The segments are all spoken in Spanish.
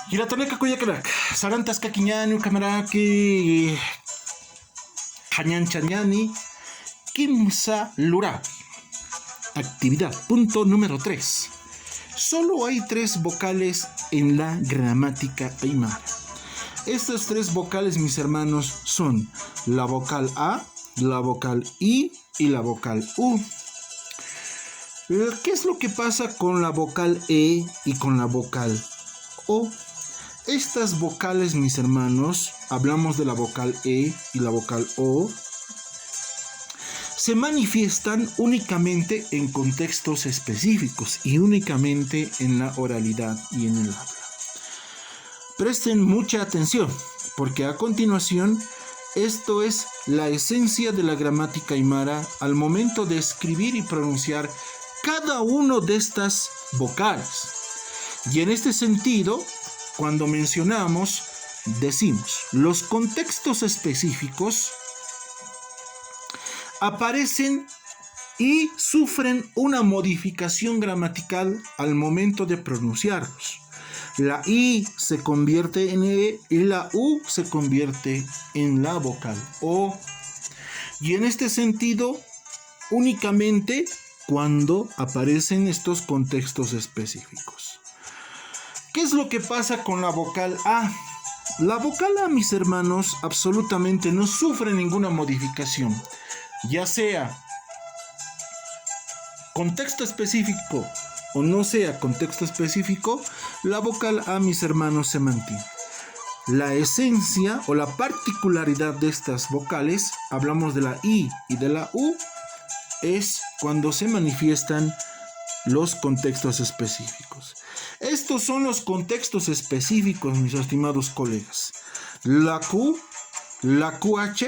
Giratoneka kuyakarak, sarantas kakiñani, kamaraki, hañanchañani, kimsa lura. Actividad, punto número 3. Solo hay 3 vocales en la gramática aymara. Estas 3 vocales, mis hermanos, son la vocal A, la vocal I y la vocal U. ¿Qué es lo que pasa con la vocal E y con la vocal O? Estas vocales, mis hermanos, hablamos de la vocal E y la vocal O, se manifiestan únicamente en contextos específicos y únicamente en la oralidad y en el habla. Presten mucha atención, porque a continuación, esto es la esencia de la gramática aymara al momento de escribir y pronunciar cada uno de estas vocales. Y en este sentido, cuando mencionamos, decimos, los contextos específicos aparecen y sufren una modificación gramatical al momento de pronunciarlos. La I se convierte en E y la U se convierte en la vocal O. Y en este sentido, únicamente cuando aparecen estos contextos específicos. ¿Qué es lo que pasa con la vocal A? La vocal A, mis hermanos, absolutamente no sufre ninguna modificación. Ya sea contexto específico o no sea contexto específico, la vocal A, mis hermanos, se mantiene. La esencia o la particularidad de estas vocales, hablamos de la I y de la U, es cuando se manifiestan los contextos específicos. Estos son los contextos específicos, mis estimados colegas. La Q, la QH,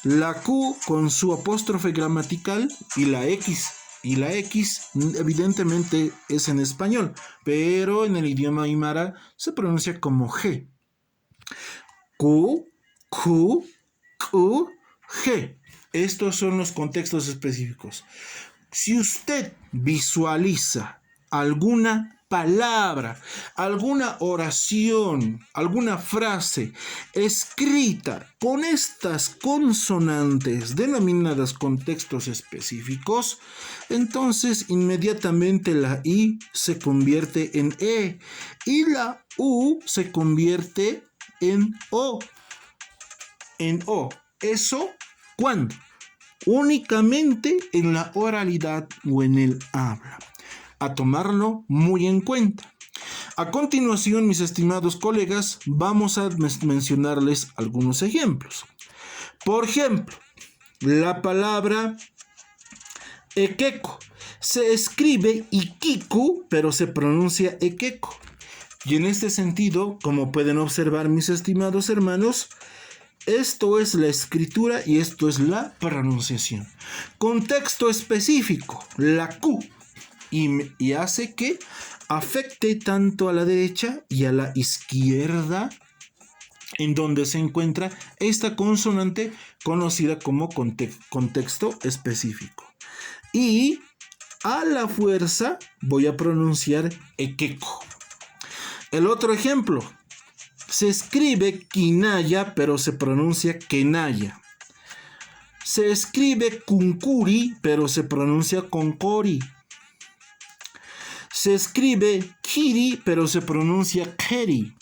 la Q con su apóstrofe gramatical y la X. Y la X evidentemente es en español, pero en el idioma aymara se pronuncia como G. Q, Q, Q, G. Estos son los contextos específicos. Si usted visualiza alguna palabra, alguna oración, alguna frase escrita con estas consonantes denominadas contextos específicos, entonces inmediatamente la I se convierte en E y la U se convierte en O. En O. ¿Eso cuándo? Únicamente en la oralidad o en el habla. A tomarlo muy en cuenta. A continuación, mis estimados colegas, vamos a mencionarles algunos ejemplos. Por ejemplo, la palabra ekeko se escribe ikiku, pero se pronuncia ekeko. Y en este sentido, como pueden observar, mis estimados hermanos, esto es la escritura y esto es la pronunciación. Contexto específico, la Q. Y hace que afecte tanto a la derecha y a la izquierda en donde se encuentra esta consonante conocida como contexto específico. Y a la fuerza voy a pronunciar ekeko. El otro ejemplo, se escribe quinaya pero se pronuncia kenaya. Se escribe kunkuri pero se pronuncia konkori. Se escribe kiri, pero se pronuncia keri.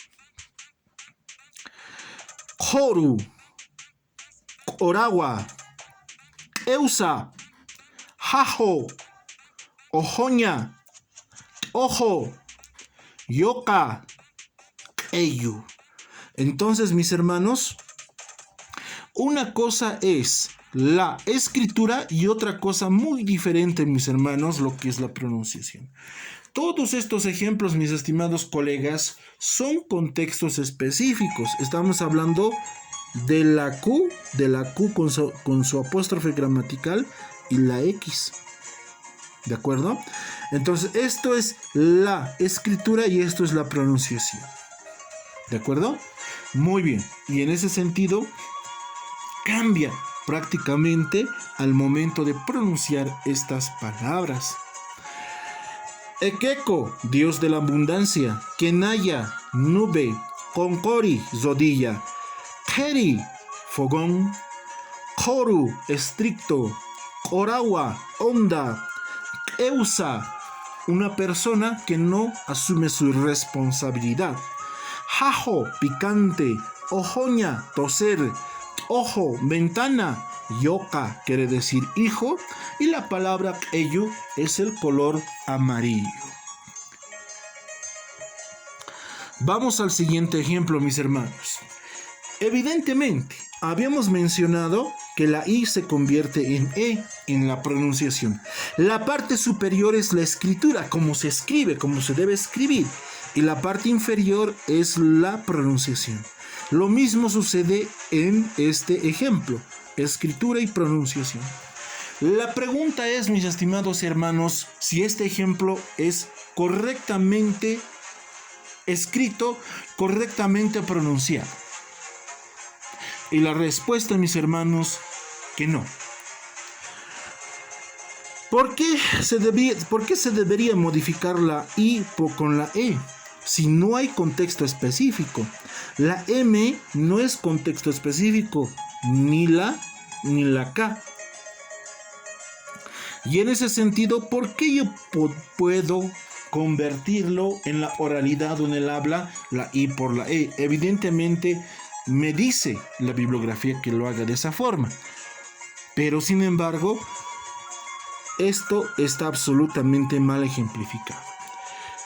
Joru, Orawa, Eusa, Jajo, Ojoña, Ojo, Yoka, Eyu. Entonces, mis hermanos, una cosa es la escritura y otra cosa muy diferente, mis hermanos, lo que es la pronunciación. Todos estos ejemplos, mis estimados colegas, son contextos específicos. Estamos hablando de la Q con su apóstrofe gramatical y la X. ¿De acuerdo? Entonces, esto es la escritura y esto es la pronunciación. ¿De acuerdo? Muy bien. Y en ese sentido, cambia prácticamente al momento de pronunciar estas palabras. Ekeko, dios de la abundancia. Kenaya, nube. Konkori, rodilla. Keri, fogón. Koru, estricto. Korawa, onda. Eusa, una persona que no asume su responsabilidad. Jajo, picante. Ojoña, toser. Ojo, ventana. Yoka quiere decir hijo. Y la palabra ello es el color amarillo. Vamos al siguiente ejemplo, mis hermanos. Evidentemente, habíamos mencionado que la I se convierte en E en la pronunciación. La parte superior es la escritura, como se escribe, como se debe escribir. Y la parte inferior es la pronunciación. Lo mismo sucede en este ejemplo, escritura y pronunciación. La pregunta es, mis estimados hermanos, si este ejemplo es correctamente escrito, correctamente pronunciado. Y la respuesta, mis hermanos, que no. ¿Por qué se debería modificar la I con la E? Si no hay contexto específico. La M no es contexto específico, ni la K. Y en ese sentido, ¿por qué yo puedo convertirlo en la oralidad o en el habla, la I por la E? Evidentemente, me dice la bibliografía que lo haga de esa forma. Pero sin embargo, esto está absolutamente mal ejemplificado.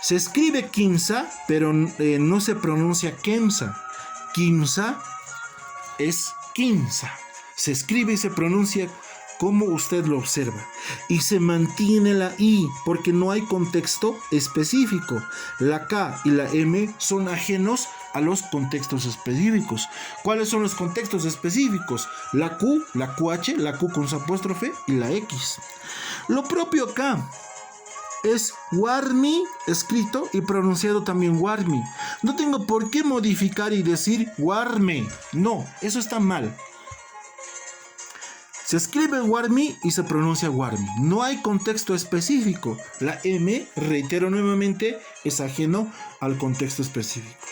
Se escribe Kimsa, pero no se pronuncia Kemsa. Kimsa es Kimsa. Se escribe y se pronuncia como usted lo observa. Y se mantiene la I porque no hay contexto específico. La K y la M son ajenos a los contextos específicos. ¿Cuáles son los contextos específicos? La Q, la QH, la Q con su apóstrofe y la X. Lo propio acá es Warmi, escrito y pronunciado también Warmi. No tengo por qué modificar y decir Warme. No, eso está mal. Se escribe Warmi y se pronuncia Warmi. No hay contexto específico. La M, reitero nuevamente, es ajeno al contexto específico.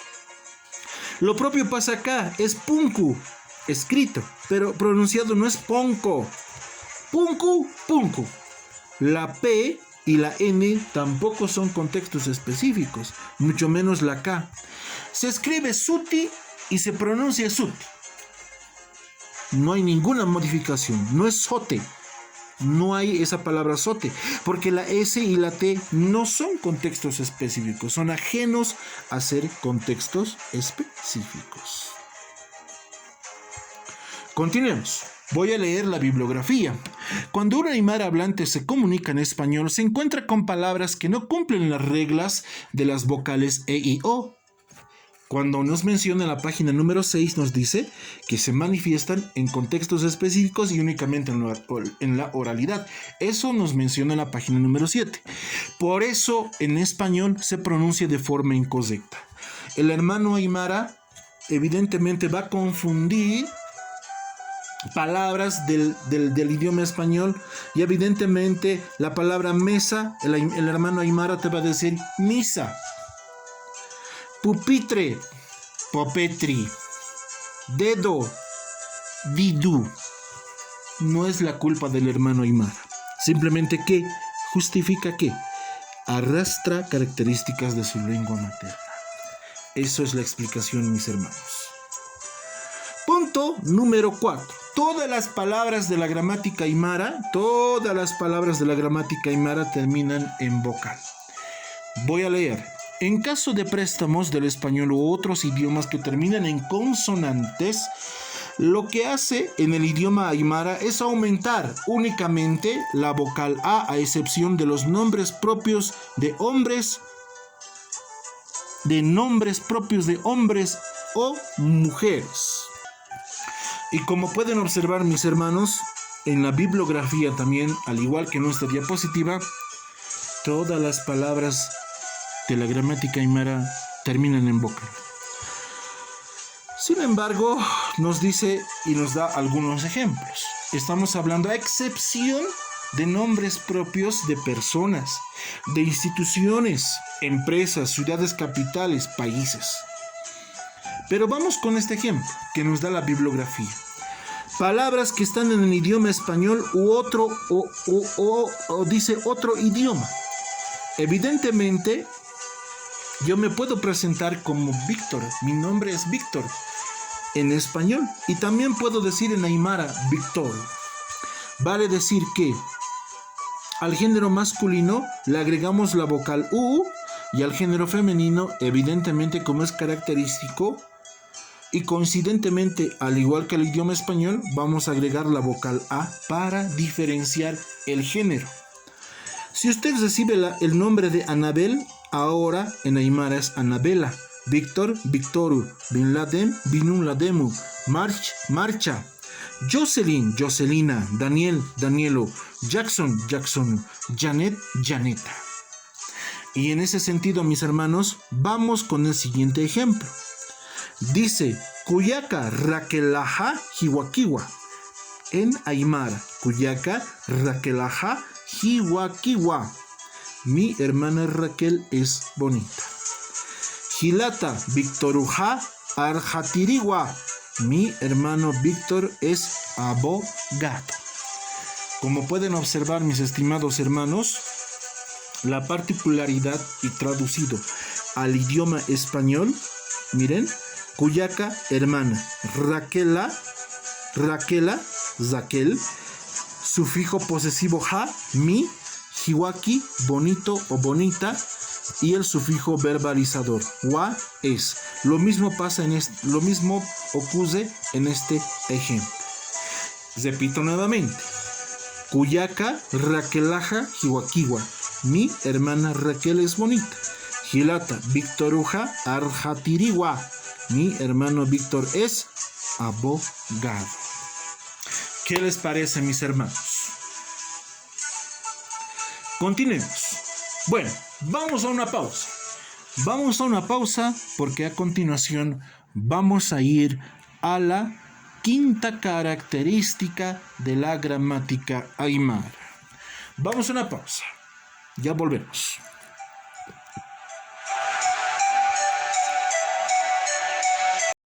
Lo propio pasa acá. Es Punku, escrito, pero pronunciado no es Ponko. Punku, Punku. La P y la N tampoco son contextos específicos, mucho menos la K. Se escribe Suti y se pronuncia Suti. No hay ninguna modificación, no es sote. No hay esa palabra sote, porque la S y la T no son contextos específicos, son ajenos a ser contextos específicos. Continuemos. Voy a leer la bibliografía. Cuando un aymara hablante se comunica en español, se encuentra con palabras que no cumplen las reglas de las vocales E y O. Cuando nos menciona en la página número 6, nos dice que se manifiestan en contextos específicos y únicamente en la oralidad. Eso nos menciona en la página número 7. Por eso, en español se pronuncia de forma incorrecta. El hermano aymara evidentemente va a confundir palabras del idioma español y evidentemente la palabra mesa, el hermano aymara te va a decir misa. Pupitre, popetri. Dedo, didu. No es la culpa del hermano aymara. Simplemente que justifica que arrastra características de su lengua materna. Eso es la explicación, mis hermanos. Punto número 4. Todas las palabras de la gramática aymara terminan en vocal. Voy a leer. En caso de préstamos del español u otros idiomas que terminan en consonantes, lo que hace en el idioma aymara es aumentar únicamente la vocal A excepción de los nombres propios de hombres, o mujeres. Y como pueden observar, mis hermanos, en la bibliografía también, al igual que en nuestra diapositiva, todas las palabras de la gramática aymara terminan en vocal. Sin embargo, nos dice y nos da algunos ejemplos. Estamos hablando a excepción de nombres propios de personas, de instituciones, empresas, ciudades capitales, países. Pero vamos con este ejemplo que nos da la bibliografía. Palabras que están en el idioma español u otro, o dice otro idioma. Evidentemente, yo me puedo presentar como Víctor. Mi nombre es Víctor en español. Y también puedo decir en aymara, Víctor. Vale decir que al género masculino le agregamos la vocal U y al género femenino, evidentemente, como es característico, y coincidentemente, al igual que el idioma español, vamos a agregar la vocal A para diferenciar el género. Si usted recibe el nombre de Anabel, ahora en aymara es Anabela. Víctor, Victoru. Bin Laden, Binun Lademu. Marcha. Jocelyn, Jocelina. Daniel, Danielo. Jackson, Jacksonu. Janet, Janeta. Y en ese sentido, mis hermanos, vamos con el siguiente ejemplo. Dice, Cuyaca, Raquelaja, Jihuaquiwa. En aymara, Cuyaca, Raquelaja, Jihuaquiwa. Mi hermana Raquel es bonita. Gilata, Victoruja, Arjatiriwa. Mi hermano Víctor es abogado. Como pueden observar, mis estimados hermanos, la particularidad y traducido al idioma español, miren, Cuyaca, hermana, Raquela, Raquel, sufijo posesivo ja, mi, jiwaki, bonito o bonita, y el sufijo verbalizador, wa, es. Lo mismo ocurre en este ejemplo. Repito nuevamente. Cuyaca, Raquelaja, jiwakiwa. Mi hermana Raquel es bonita. Gilata, Victoruja, Arjatiriwa. Mi hermano Víctor es abogado. ¿Qué les parece, mis hermanos? Continuemos. Bueno, vamos a una pausa. Vamos a una pausa porque a continuación vamos a ir a la quinta característica de la gramática aymara. Vamos a una pausa. Ya volvemos.